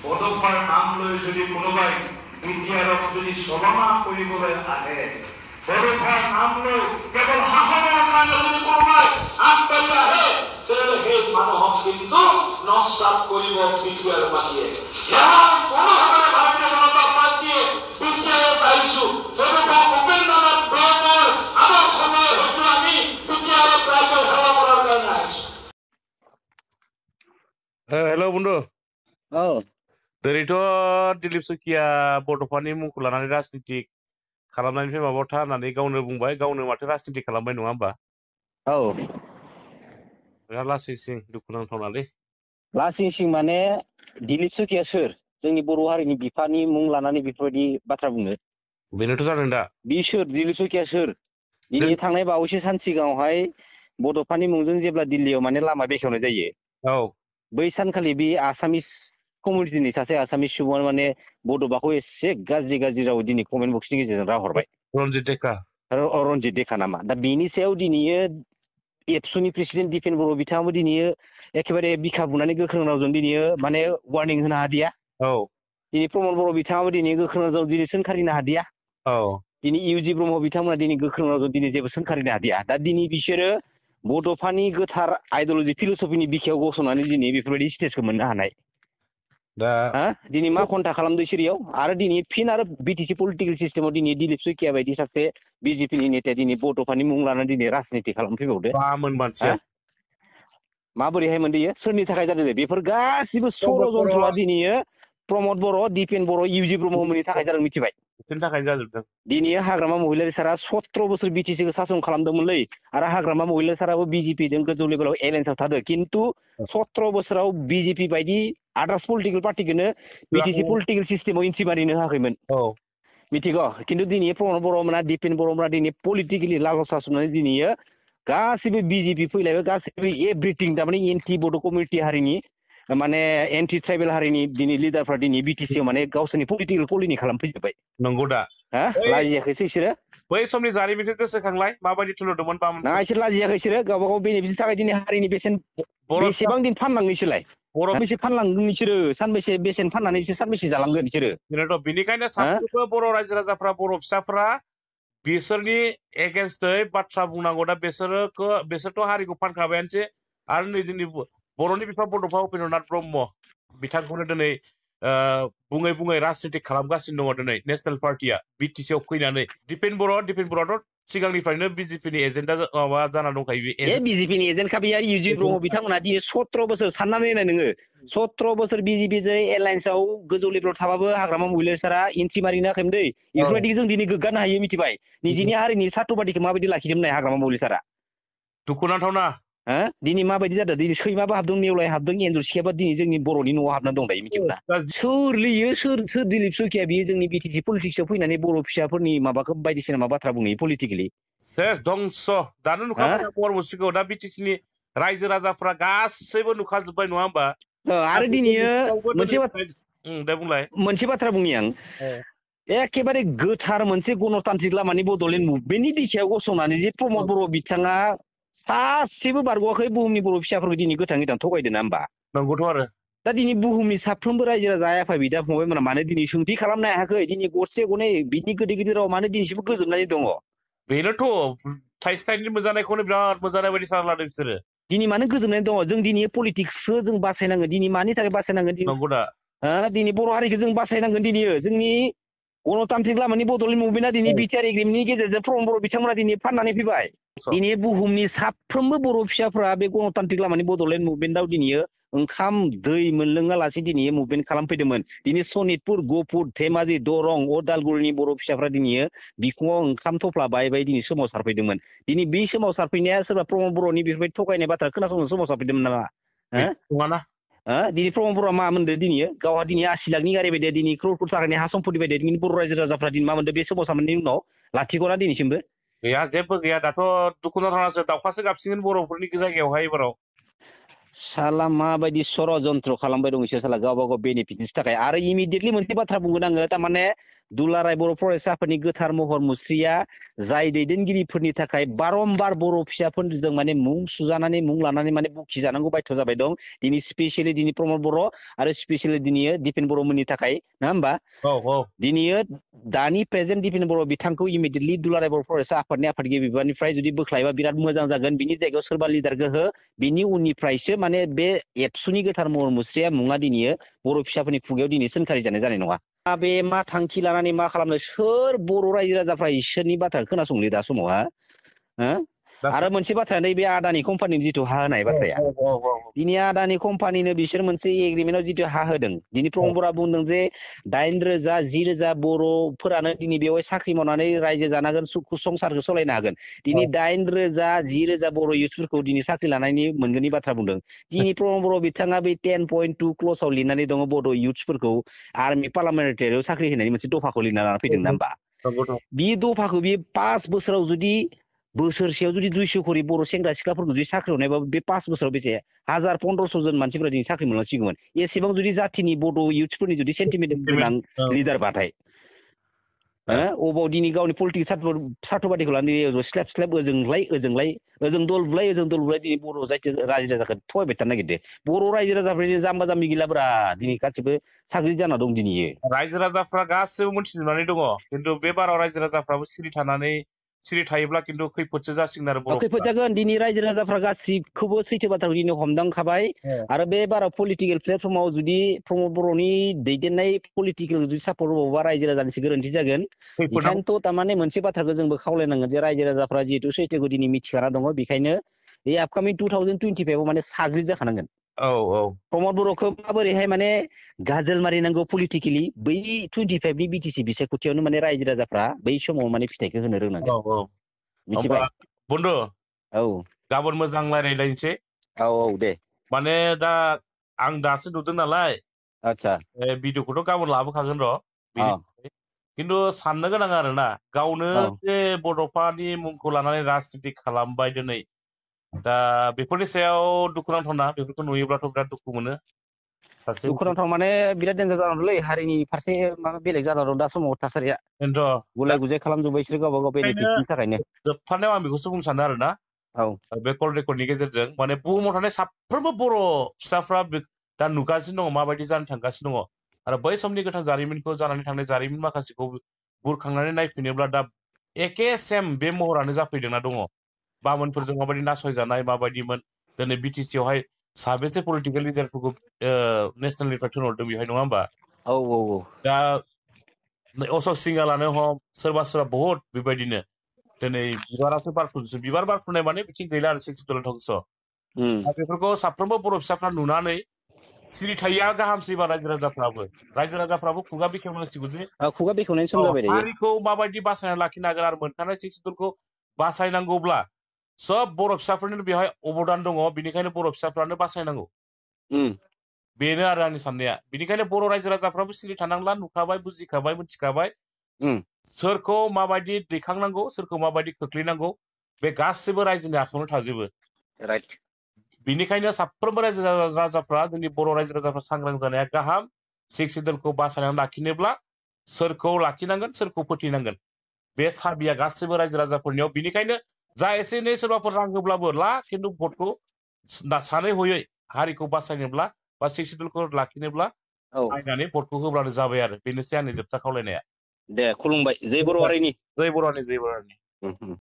পদক্ষেপ নাম লৈ যদি কোনোবাই বিটিআৰক যদি চলনা কৰিবলৈ আহে, পদক্ষেপ নাম লৈ কেৱল শাসনৰ কাৰণে যদি কোনোবাই আগবাঢ়ি আহে, তেতিয়াহ'লে সেই মানুহক কিন্তু নষ্ট কৰিব বিটিআৰ পাৰ্টিয়ে। কোনোভাৱে ভাৰতীয় জনতা পাৰ্টীয়ে বিটিআৰত আহিছো, পদক্ষেপ উপেন্দ্ৰনাথ ব্ৰহ্মৰ আমাৰ সময় হয়তো আমি বিটিআৰক ৰাইজৰ সেৱা কৰাৰ কাৰণে আহিছো। हेल' बन्धु औ दिनैथ' दिलीप सखिया बड'फानि मुंखौ लानानै राजनिति खालामनायनिफ्राय माबाथा होननानै गावनो बुंबाय, गावनो माथो राजनिति खालामबाय नङा होमबा? औ बिराद लासिं सिं दुखुनांथावनालै। लासिं सिं माने दिलीप सखिया सोर? जोंनि बर' हारिनि बिफानि मुं लानानै बेफोरबायदि बाथ्रा बुङो। बेनोथ' जादों दा। बि सोर? दिलीप सखिया सोर? जों दिनै थांनाय बावैसो सान सिगाङावहाय बड'फानि मुंजों जेब्ला दिल्लीयाव माने लामा बेखेवनाय जायो, औ बै सानखालि बे आसामिस कमिउनिटिनि सासे आसामिस सुबुङा माने बड'फाखौ एसे गाज्रि गाज्रि राव दिनै कमेन्ट बक्सनि गेजेरजों राहरबाय। रन्जित डेका रन्जित देखा नामा? दा बेनि सायाव दिनैयो एबसुनि प्रेसिडेन्ट दिपेन बर' बिथाङाबो दिनैयो एखेबारे बिखा बुनानै गोख्रों रावजों दिनैयो माने वार्निं होनो हादिया। औ दिनै प्रमद बर' बिथाङाबो दिनै गोख्रों रावजों दिनै सोंखारिनो हादिया। औ दिनै इउजि ब्रह्म बिथांमोना दिनै गोख्रों रावजों दिनै जेबो सोंखारिनो हादिया। दा दिनै बिसोरो बड'फानि गोथार आइडियलजि फिलसफिनि बिखायाव गसंनानै दिनै बेफोरबायदि स्टेजखौ मोननो हानाय। दा दिनै मा खन्था खालामदों सिरियाव? आरो दिनै फिन आरो बिटिसि पलिटिकेल सिस्टेमाव दिनै दिलीप सखिया बायदि सासे बिजेपिनि नेताया दिनै बड'फानि मुं लानानै दिनै राजनिति खालामफैबावदो। मामोन मानसिया? माबोरैहाय मोनदों? सोरनि थाखाय जादों? बेफोर गासिबो षড়यन्त्रआ दिनैयो प्रमद बर', दिपेन बर', इउजि ब्रह्ममोननि थाखाय जादों, मिथिबाय? बिसोरनि थाखायनो जाजोबदों। दिनै हाग्रामा महिलारि सारा 17 बोसोर बिटिसिखौ सासन खालामदोंमोनलै, आरो हाग्रामा महिलारि साराबो बिजेपिजों गोजौ लेभेलाव एलायन्सआव थादों। खिन्थु 17 बोसोराव बिजेपि बायदि आदार्स पलिटिकेल पार्टिखौनो बिटिसि पलिटिकेल सिस्टेमाव एन्ट्रि मारिनो होआखैमोन, मिथिगौ? खिन्थु दिनै प्रमद बर'मोना, दिपेन बर'मोना दिनै पलिटिकेलि लागस सासुनानै दिनैयो गासिबो बिजेपि फैलायबाय, गासिबो एभ्रिथिं थारमाने एन्टि बड' कमिउनिटि हारिनि माने एन्टि ट्राइबेल हारिनि दिनै लिडारफ्रा दिनै बिटिसिआव माने गावसोरनि पलिटिकेल कलनि खालामफैजोब्बाय। नंगौ दा? लाजियाखैसो इसोरो? बै समनि जारिमिनखौ गोसोखांलाय, माबायदि थुलुदोंमोन बामोन? ना इसोर लाजियाखै? इसोरो गावबा गाव बेनिफिटनि थाखाय दिनै हारिनि बेसेन बेसेबां दिन फानलाङो इसोरलाय? सानबेसे फानलांगोन इसोरो? सानबेसे बेसेन फाननानै इसोर सानबेसे जालांगोन इसोरो? बेनोथ', बेनिखायनो साफ्रोमबो बर' रायजो राजाफ्रा, बर' फिसाफ्रा बिसोरनि एगेन्स्टै बाथ्रा बुंनांगौ। दा बिसोरथ' हारिखौ फानखाबायानोसै, आरो नै जोंनि बर'नि बिफा बड'फा उपेन्द्रनाथ ब्रह्म बिथांखौनो दिनै बुङै बुङै राजनिति खालामगासिनो दङ। दिनै नेसनेल पार्टिया बिटिसिआव फैनानै दिपेन बर'आथ' सिगांनिफ्रायनो बिजेपिनि एजेन्डा माबा जाना दंखायो। बिजेपिनि एजेन्टखा बेयो। इउजि ब्रह्म बिथांमोना दिनै 17 बोसोर साननानै नाय नोङो, 17 बोसोर बिजेपिजों एलायन्सआव गोजौ लेभेलाव थाबाबो हाग्रामा महिलारि सारा एन्ट्रि मारिनो हायाखैमोन दै। बेफोरबायदिखौ जों दिनै गोग्गानो हायो, मिथिबाय? निजिनि हारिनि सार्थ बादिखौ माबायदि लाखिदोंमोन नाय हाग्रामा महिलारि सारा? दुखुनांथावना। दिनै माबायदि जादों? दिनै सैमाबो हाबदों, नेवलाय हाबदों, एन्जर सिखायाबो दिनै जोंनि बर'नि न'आव हाबना दं दायो, मिथिगौ ना? सोर लियो? सोर दिलीप सखिया बियो जोंनि बिटिसि पलिटिक्सआव फैनानै बर' फिसाफोरनि माबाखौ बायदिसिना माबा बाथ्रा बुङो पलिटिकेलि? सेस धंस। दानो नुखाबाय महर मुस्रिखौ। दा बिटिसिनि रायजो राजाफ्रा गासैबो नुखाजोब्बाय, नङा होमबा? आरो दिनैयो मोनसे बाथ्रा बुंनि आं, एखेबारे गोथार मोनसे गणतान्त्रिक लामानि बड'लेण्ड मुभमेन्टनि बिखायाव गसंनानै जे प्रमद बर' बिथाङा सासेबो बारग'आखै बुहुमनि बर' फिसाफोरखौ दिनै गोथां थगायदों ना होमबा? नंगौथ' आरो। दा दिनै बुहुमनि साफ्रोमबो रायजो राजा, आफा बिदा फंबायमोना मानो दिनै सोंथि खालामनो हायाखै? दिनै गरसे गरनै बिनि गिदिर गिदिर राव मानो दिनैसिमबो गोजोबनानै दङ? बेनोथ' थाइसे थाइनै मोजानायखौनो बिराद मोजानाय बायदि सानना लादों बिसोरो। दिनै मानो गोजोननाय दङ? जों दिनै पलिटिक्सखौ जों बासायनांगोन। दिनै मानि थाखाय बासायनांगोन? नंगौ दा? दिनै बर' हारिखौ जों बासायनांगोन। दिनै जोंनि गणतान्त्रिक लामानि बड'लेण्ड मुभमेन्टआ दिनै बिटिआर एग्रिमेन्टनि गेजेरजों प्रमद बर' बिथांमोना दिनै फाननानै फैबाय। दिनै बुहुमनि साफ्रोमबो बर' फिसाफ्रा बे गणतान्त्रिक लामानि बड'लेण्ड मुभमेन्टआव दिनै ओंखाम दै मोनलोङालासे दिनै मुभमेन्ट खालामफैदोंमोन। दिनै सनितपुर, गहपुर, धेमाजि, दरं, अदालगुरिनि बर' फिसाफ्रा दिनै बिखुङाव ओंखाम थफ्ला बाय दिनै सोमावसारफैदोंमोन। दिनै बे सोमावसारफैनाया सोरबा प्रमद बर'नि बेफोरबायदि थगायनाय बाथ्रा खोनासंनो सोमावसारफैदोंमोन नामा? नङाना। दिनै प्रमद बर'आ मा मोनदों? दिनै गावहा दिनै 80 लाखनि गारि बायदि, दिनै क्रौर थाखानि हा सम्पत्ति बायदि, दिनै बर' रायजो राजाफ्रा दिनै मा मोनदों? बे सोमावसारनायनि उनाव लाथिख'ना दिनैसिमबो गैया, जेबो गैया। दाथ' दुखुनांथावनासो, दाउखासो गाबसिगोन बर'फोरनि जायगायावहाय एबाराव। साला माबायदि षড়যন্त्र खालामबाय दं इसोर साला गावबा गाव बेनिफिटनि थाखाय आरो इमिडियेटलि मोनसे बाथ्रा बुंगोन आङो थारमाने दुलाराय बर' फरायसाफोरनि गोथार महर मुस्रिया जाय दैदेनगिरिफोरनि थाखाय बारम्बार बर' फिसाफोरजों माने मुं सुजानानै मुं लानानै माने बुखिजानांगौ बायथ' जाबाय दं दिनै स्पेसियेलि दिनै प्रमद बर' आरो स्पेसियेलि दिनै दिपेन बर'मोननि थाखाय नङा होमबा दिनै दानि प्रेजेन्ट दिपेन बर' बिथांखौ इमिडियेटलि दुलाराय बर' फरायसा आफादनि आफादगिरि बिबाननिफ्राय जुदि बोख्लायबा बिराद मोजां जागोन बिनि जायगायाव सोरबा लिडारखौ हो बिनि उननिफ्रायसो माने बे एबसुनि गोथार महर मुस्रिया मुङा दिनै बर' फिसाफोरनि खुगायाव दिनै सोंखारि जानाय नङा बे मा थांखि लानानै मा खालामनो सोर बर' रायजो राजाफ्रा इसोरनि बाथ्रा खोनासंलै दा समावहा आरो मोनसे बाथ्रा नैबे आदानि कम्पानिनि जिथु हा होनाय बाथ्राया दिनै आदानि कम्पानिनो बिसोर मोनसे एग्रिमेन्टआव जिथु हा होदों दिनै प्रमद बर'आ बुंदों जे 8,000 10,000 बर'फोरानो दिनै बेवहाय साख्रि मावनानै रायजो जानांगोन संसारखौ सालायनो हागोन दिनै 8,000 10,000 बर' इउथफोरखौ दिनै साख्रि लानायनि मोनगोननि बाथ्रा बुंदों दिनै प्रमद बर' बिथाङा बे 10.2 क्लसाव लिरनानै दङ बड' इउथ्सफोरखौ आर्मि पार्लामेन्टारियाव साख्रि होनायनि मोनसे दफाखौ लिरना लाना फैदों ना होमबा बे दफाखौ बे 5 बोसोराव जुदि बोसोरसेयाव जुदि 200 खरि बर' सेंग्रा सिख्लाफोरखौ जुदि साख्रि हरनायबा बे 5 बोसोराव बेसे 1000-1500 जन मानसिफोरा दिनै साख्रि मोनलांसिगौमोन एसेबां जुदि जाथिनि बड' इउथ्सफोरनि जुदि सेन्टिमेन्ट गोनां लिडार बाथाय अबाव दिनै गावनि पलिटिक्स सार्थबादिखौ लानानै स्लेब ओजों दल बुलाय दिनै बर' जायखि रायजो राजाखौ थगायबाय थानो नागिरदों बर' रायजो राजाफोर जाम्बा जाम्बि गैलाब्रा दिनै गासिबो साग्रिद जाना दं दिनै रायजो राजाफ्रा गासैबो मोनथिजोबनानै दङ खिन्थु बे बाराव रायजो राजाफ्राबो सिरि थायोब्ला खिन्थु खैफोदसो जासिगोन आरो खैफोद जागोन दिनै रायजो राजाफ्रा गासिखौबो सैथो बाथ्राखौ दिनै हमदांखाबाय आरो बे बाराव पलिटिकेल प्लेटफर्माव जुदि प्रमद बर'नि दैदेननाय पलिटिकेल जुदि सापर्ट होबावोबा रायजो राजानिसो गोरोन्थि जागोन बेखायनोथ' थारमाने मोनसे बाथ्राखौ जोंबो खावलायनांगोन जे रायजो राजाफ्रा जिहेतु सैथोखौ दिनै मिथिखाना दङ बेखायनो बे आपकामिं 2025आव माने साग्रिद जाखानांगोन प्रमद बर'खौ माबोरैहाय माने गाजोल मारिनांगौ पलिटिकेलि बै 25नि बिटिसि बिसायख'थियावनो माने रायजो राजाफ्रा बै समाव माने फिथाइखौ होनो रोंनांगोन मिथिबाय बन्धु गाबोन मोजां रायज्लायनोसै दे माने दा आं दासो नुदों नालाय आच्छा भिडिअखौथ' गाबोन लाबोखागोन र' खिन्थु साननो गोनां आरोना गावनो जे बड'फानि मुंखौ लानानै राजनिति खालामबाय दिनै दा बेफोरनि सायाव दुखुनांथावना बेफोरखौ नुयोब्लाथ' बिराद दुखु मोनो दुखुनांथाव माने बिराद डेन्जार जाना दंलै हारिनि फारसे माबा बेलेग जाना दं दा समाव थासारिया गुलाय गुजाय खालामजोब्बाय बिसोर गावबा गाव बेनिफिटनि थाखायनो जोबथारनायाव आं बेखौसो बुंनो सानो आरोना बे कल रेकर्डनि गेजेरजों माने बुहुमाव थानाय साफ्रोमबो बर' फिसाफ्रा दा नुगासिनो दङ माबायदि जानो थांगासिनो दङ आरो बै समनि गोथां जारिमिनखौ जानानै थांनाय जारिमिन माखासेखौ बुरखांनानै नायफिनोब्ला दा एके सेम बे महरानो जाफैदोंना दङ बामोनफोरजों माबायदि नासयजानाय माबायदिमोन दिनै बिटिसियावहाय साबेसे पलिटिकेल लिडारफोरखौ नेसनेलनिफ्राय थिनहरदों बेवहाय नङा होमबा दा अशक सिंहालानो हम सोरबा बहुत बेबायदिनो दिनै बिबारासो बारफुनोसो बिबार बारफुनाय माने बिथिं गैला आरो 60 दा बेफोरखौ साफ्रोमबो बर' फिसाफ्रा नुनानै सिरि थायैया गाहामसैबा रायजो राजाफ्राबो खुगा बेखेवनांसिगौ जे खुगा बेखेवनायनि सम जाबाय दायो हारिखौ माबायदि बासायना लाखिनो हागोन आरो मोनखानाय 60 बासायनांगौब्ला सब बर' फिसाफोरनि बेवहाय अबदान दङ बेनिखायनो बर' फिसाफ्रानो बासायनांगौ बेनो आरो आंनि साननाया बेनिखायनो बर' रायजो राजाफ्राबो सिरि थानांला नुखाबाय बुजिखाबाय मिथिखाबाय सोरखौ माबायदि दैखांनांगौ सोरखौ माबायदि खोख्लैनांगौ बे गासिबो रायजोनि आखायावनो थाजोबो बेनिखायनो साफ्रोमबो रायजो राजाफ्रा जोंनि बर' रायजो राजाफ्रा सांग्रां जानाया गाहाम 60 बासायनानै लाखिनोब्ला सोरखौ लाखिनांगोन सोरखौ फोथैनांगोन बे साबिया गासिबो रायजो राजाफोरनियाव बेनिखायनो जा एसे एनै सोरबाफोर रां होब्लाबो ला खिन्थु भटखौ सानै हयै हारिखौ बासायनोब्ला बा 60 लाखिनोब्ला नायनानै भटखौ होब्लानो जाबाय आरो बेनोसै आंनि जोबथा खावलायनाया दे खुलुमबाय जय बर' हारिनि जय बर' हारिनि